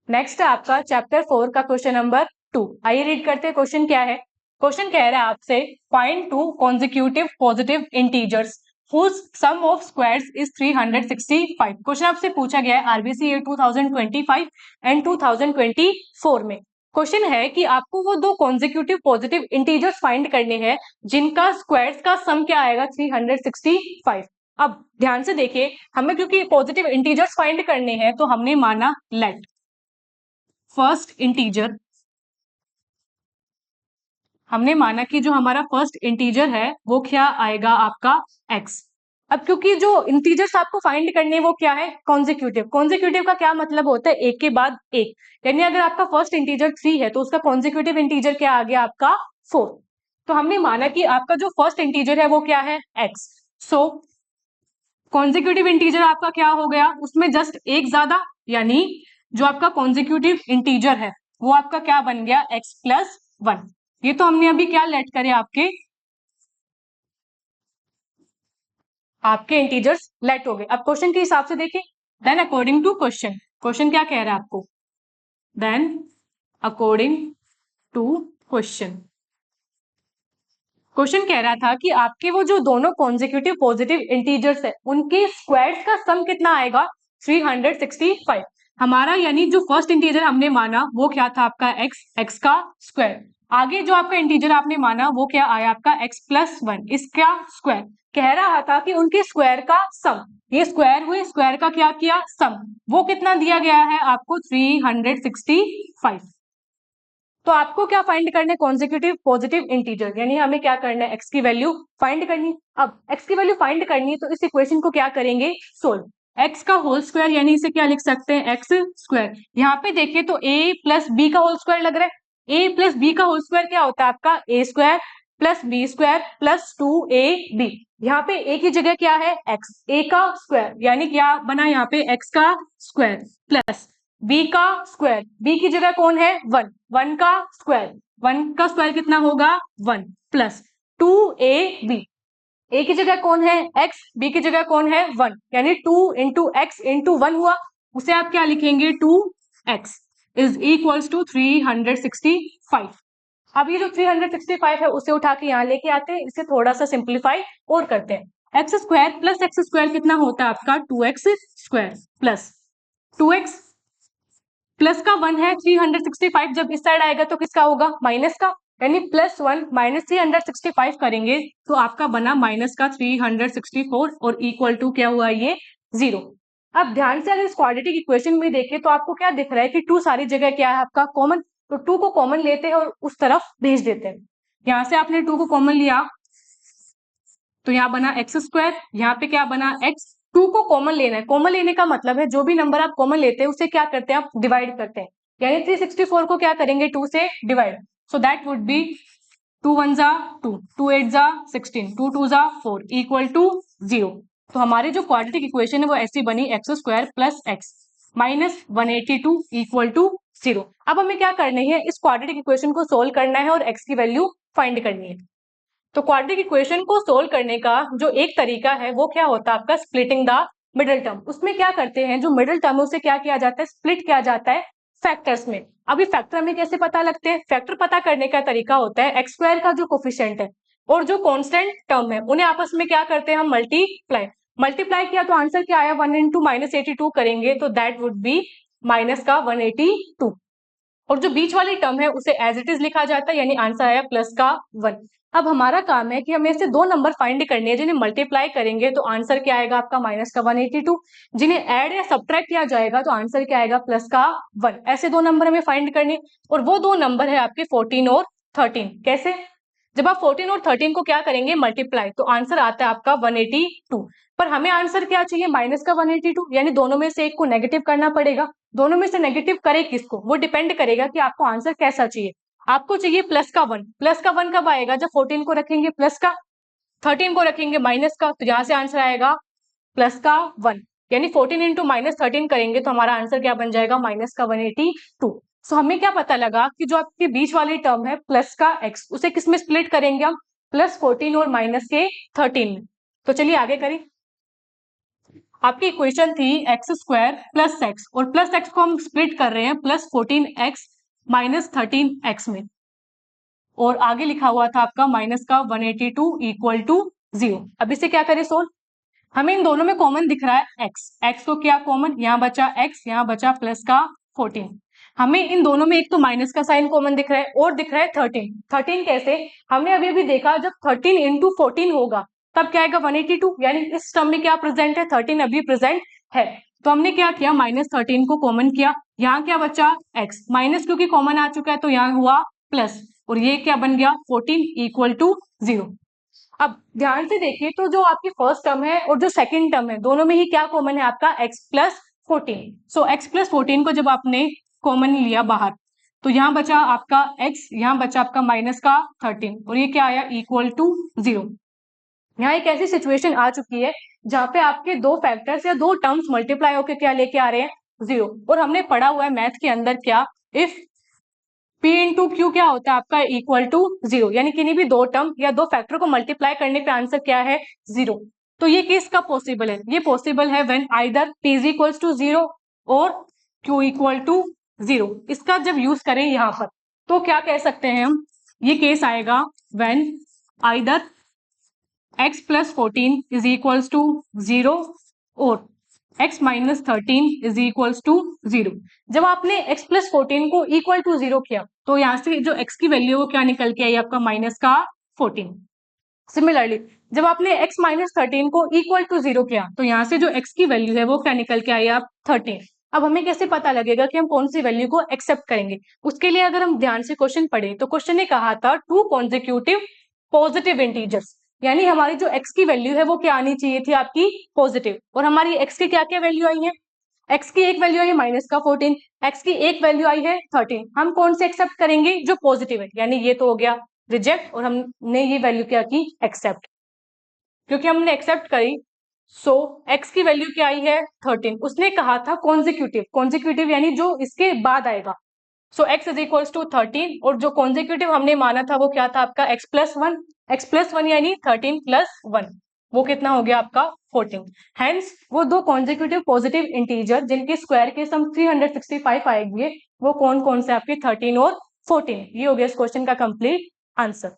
Next है आपका chapter 4 का क्वेश्चन नंबर 2। आइए रीड करते हैं क्वेश्चन क्या है। क्वेश्चन कह रहा है आपसे find two consecutive positive integers whose sum of squares is 365। Question आपसे पूछा गया है आरबीसी 2025 एंड 2024 में। क्वेश्चन है कि आपको वो दो कॉन्जिक्यूटिव पॉजिटिव इंटीजर्स फाइंड करने हैं जिनका स्क्वायर्स का सम क्या आएगा 365। अब ध्यान से देखिए, हमें क्योंकि पॉजिटिव इंटीजर्स फाइंड करने हैं तो हमने माना लेट फर्स्ट इंटीजर, हमने माना कि जो हमारा फर्स्ट इंटीजर है वो क्या आएगा आपका x। अब क्योंकि जो इंटीजर्स आपको फाइंड करने हैं वो क्या है कॉन्जिक्यूटिव। कॉन्जिक्यूटिव का क्या मतलब होता है एक के बाद एक, यानी अगर आपका फर्स्ट इंटीजर 3 है तो उसका कॉन्जिक्यूटिव इंटीजर क्या आ गया आपका 4। तो हमने माना कि आपका जो फर्स्ट इंटीजर है वो क्या है x। सो कॉन्जिक्यूटिव इंटीजर आपका क्या हो गया, उसमें जस्ट एक ज्यादा, यानी जो आपका कॉन्जिक्यूटिव इंटीजर है वो आपका क्या बन गया x प्लस 1। ये तो हमने अभी क्या लेट करे आपके इंटीजर्स लेट हो गए। अब क्वेश्चन के हिसाब से देखिए, then according to question, question क्या कह रहा है आपको, then according to question, question कह रहा था कि आपके वो जो दोनों कॉन्जिक्यूटिव पॉजिटिव इंटीजर्स है उनके स्क्वायर्स का सम कितना आएगा 365। हमारा यानी जो फर्स्ट इंटीजर हमने माना वो क्या था आपका x का स्क्वायर। आगे जो आपका इंटीजर आपने माना वो क्या आया आपका x प्लस 1, इसका स्क्वायर। कह रहा था कि उनके स्क्वायर का सम, ये स्क्वायर हुए, स्क्वायर का क्या किया सम, वो कितना दिया गया है आपको 365। तो आपको क्या फाइंड करना है कॉन्जिक्यूटिव पॉजिटिव इंटीजर, यानी हमें क्या करना है x की वैल्यू फाइंड करनी। अब x की वैल्यू फाइंड करनी है तो इस इक्वेशन को क्या करेंगे सोल्व। x का होल स्क्वायर यानी इसे क्या लिख सकते हैं x स्क्वायर। यहाँ पे देखिए तो a प्लस बी का होल स्क्वायर लग रहा है। a प्लस बी का होल स्क्वायर क्या होता है आपका a square plus b square plus 2ab। यहाँ पे a की जगह क्या है x, a का स्क्वायर यानी क्या बना यहाँ पे x का स्क्वायर प्लस b का स्क्वायर, b की जगह कौन है 1, 1 का स्क्वायर, 1 का स्क्वायर कितना होगा 1 प्लस 2ab। a की जगह कौन है x, b की जगह कौन है 1, यानी 2 इंटू एक्स इंटू 1 हुआ, उसे आप क्या लिखेंगे 2x इज इक्वल्स टू 365। अब ये जो 365 है उसे उठा के यहाँ लेके आते हैं, इसे थोड़ा सा सिंप्लीफाई और करते हैं। X square plus x square कितना होता है आपका 2x square plus 2x plus का 1 है 365, जब इस साइड आएगा तो किसका होगा माइनस का, यानी प्लस 1 माइनस 365 करेंगे तो आपका बना माइनस का 364 और इक्वल टू क्या हुआ ये 0। अब ध्यान से अगर इस क्वाड्रेटिक इक्वेशन में देखें तो आपको क्या दिख रहा है कि 2 सारी जगह क्या है आपका कॉमन, तो 2 को कॉमन लेते हैं और उस तरफ भेज देते हैं। यहां से आपने 2 को कॉमन लिया तो यहाँ बना एक्स स्क्वायर, यहाँ पे क्या बना एक्स। 2 को कॉमन लेना है, कॉमन लेने का मतलब है जो भी नंबर आप कॉमन लेते हैं उसे क्या करते हैं आप डिवाइड करते हैं, यानी 364 को क्या करेंगे 2 से divide. So that would be 2 1 जा 2, 2 8 जा 16, 2 2 जा 4 इक्वल टू 0। तो हमारी जो क्वाड्रेटिक इक्वेशन है वो ऐसी बनी x square plus x minus 182 equal to 0। अब हमें क्या करनी है इस क्वाड्रेटिक इक्वेशन को सोल्व करना है और एक्स की वैल्यू फाइंड करनी है। तो क्वाड्रेटिक इक्वेशन को सोल्व करने का जो एक तरीका है वो क्या होता है आपका स्प्लिटिंग द मिडिल टर्म। उसमें क्या करते हैं जो मिडिल टर्म है उसे क्या किया जाता है स्प्लिट किया जाता है फैक्टर्स में। अभी फैक्टर हमें कैसे पता लगते हैं, फैक्टर पता करने का तरीका होता है एक्स स्क्वायर का जो कोफिशिएंट है और जो कांस्टेंट टर्म है उन्हें आपस में क्या करते हैं हम मल्टीप्लाई, मल्टीप्लाई किया तो आंसर क्या आया 1 इंटू माइनस 82 करेंगे तो दैट वुड बी माइनस का 182 और जो बीच वाली टर्म है उसे एज इट इज लिखा जाता है यानी आंसर आया प्लस का 1। अब हमारा काम है कि हमें ऐसे दो नंबर फाइंड करने हैं जिन्हें मल्टीप्लाई करेंगे तो आंसर क्या आएगा आपका माइनस का 182, जिन्हें ऐड या सब्ट्रैक्ट किया जाएगा तो आंसर क्या आएगा प्लस का 1। ऐसे दो नंबर हमें फाइंड करने और वो दो नंबर है आपके 14 और 13। कैसे, जब आप 14 और 13 को क्या करेंगे मल्टीप्लाई तो आंसर आता है आपका 182, पर हमें आंसर क्या चाहिए माइनस का 182, यानी दोनों में से एक को नेगेटिव करना पड़ेगा। दोनों में से नेगेटिव करे किसको वो डिपेंड करेगा कि आपको आंसर कैसा चाहिए। आपको चाहिए प्लस का 1, प्लस का 1 कब आएगा जब 14 को रखेंगे प्लस का, 13 को रखेंगे माइनस का, तो यहां से आंसर आएगा प्लस का 1, यानी 14 इंटू माइनस 13 करेंगे तो हमारा आंसर क्या बन जाएगा माइनस का 182। सो हमें क्या पता लगा कि जो आपके बीच वाली टर्म है प्लस का x उसे किस में स्प्लिट करेंगे हम प्लस 14 और माइनस के 13 में। तो चलिए आगे करें। आपकी इक्वेशन थी एक्स स्क्वायर प्लस एक्स, और प्लस एक्स को हम स्प्लिट कर रहे हैं प्लस 14x माइनस 13x में, और आगे लिखा हुआ था आपका माइनस का 182 इक्वल टू 0। अब इसे क्या करें सोल्व, हमें इन दोनों में कॉमन दिख रहा है x को क्या कॉमन, यहाँ बचा x, यहाँ बचा प्लस का 14। हमें इन दोनों में एक तो माइनस का साइन कॉमन दिख रहा है और दिख रहा है 13 कैसे, हमने अभी अभी देखा जब 13 इंटू 14 होगा तब क्या आएगा 182, यानी इस टर्म में क्या प्रेजेंट है 13 अभी प्रेजेंट है। तो हमने क्या किया माइनस 13 को कॉमन किया, यहाँ क्या बचा x, माइनस क्योंकि कॉमन आ चुका है तो यहाँ हुआ प्लस, और ये क्या बन गया 14 इक्वल टू 0। अब ध्यान से देखिए तो जो आपकी फर्स्ट टर्म है और जो सेकंड टर्म है दोनों में ही क्या कॉमन है आपका x प्लस 14। सो x प्लस 14 को जब आपने कॉमन लिया बाहर तो यहाँ बचा आपका x, यहाँ बचा आपका माइनस का 13, और ये क्या आया इक्वल टू 0। यहाँ एक ऐसी सिचुएशन आ चुकी है जहां पे आपके दो फैक्टर्स या दो टर्म्स मल्टीप्लाई होकर क्या लेके आ रहे हैं 0, और हमने पढ़ा हुआ है मैथ के अंदर क्या, इफ P इंटू क्यू क्या होता है आपका इक्वल टू 0, यानी किन्हीं भी दो टर्म या दो फैक्टर को मल्टीप्लाई करने पे आंसर क्या है 0। तो ये केस कब पॉसिबल है, ये पॉसिबल है when either P is equals to 0 और Q इक्वल टू 0। इसका जब यूज करें यहाँ पर तो क्या कह सकते हैं हम, ये केस आएगा when either x plus 14 is equals to 0 और x minus 13 is equals to 0। जब आपने x प्लस 14 को इक्वल टू 0 किया तो यहाँ से जो x की वैल्यू वो क्या निकल के आई आपका माइनस का 14। सिमिलरली जब आपने x माइनस 13 को इक्वल टू 0 किया तो यहाँ से जो x की वैल्यू है वो क्या निकल के आई आप 13। अब हमें कैसे पता लगेगा कि हम कौन सी वैल्यू को एक्सेप्ट करेंगे, उसके लिए अगर हम ध्यान से क्वेश्चन पढ़े तो क्वेश्चन ने कहा था टू कॉन्जिक्यूटिव पॉजिटिव इंटीजर्स, यानी हमारी जो x की वैल्यू है वो क्या आनी चाहिए थी आपकी पॉजिटिव, और हमारी x की क्या क्या वैल्यू आई है, x की एक वैल्यू आई है माइनस का 14, x की एक वैल्यू आई है 13। हम कौन से एक्सेप्ट करेंगे जो पॉजिटिव है, यानी ये तो हो गया रिजेक्ट, और हमने ये वैल्यू क्या की एक्सेप्ट, क्योंकि हमने एक्सेप्ट करी। सो x की वैल्यू क्या आई है 13, उसने कहा था कॉन्जिक्यूटिव यानी जो इसके बाद आएगा। सो x इज इक्वल टू 13, और जो कॉन्जिक्यूटिव हमने माना था वो क्या था आपका x प्लस 1, x प्लस 1 यानी 13 प्लस 1, वो कितना हो गया आपका 14। हेंस वो दो कॉन्जिक्यूटिव पॉजिटिव इंटीजर जिनके स्क्वायर के सम 365 आएंगे वो कौन कौन से आपके 13 और 14। ये हो गया इस क्वेश्चन का कंप्लीट आंसर।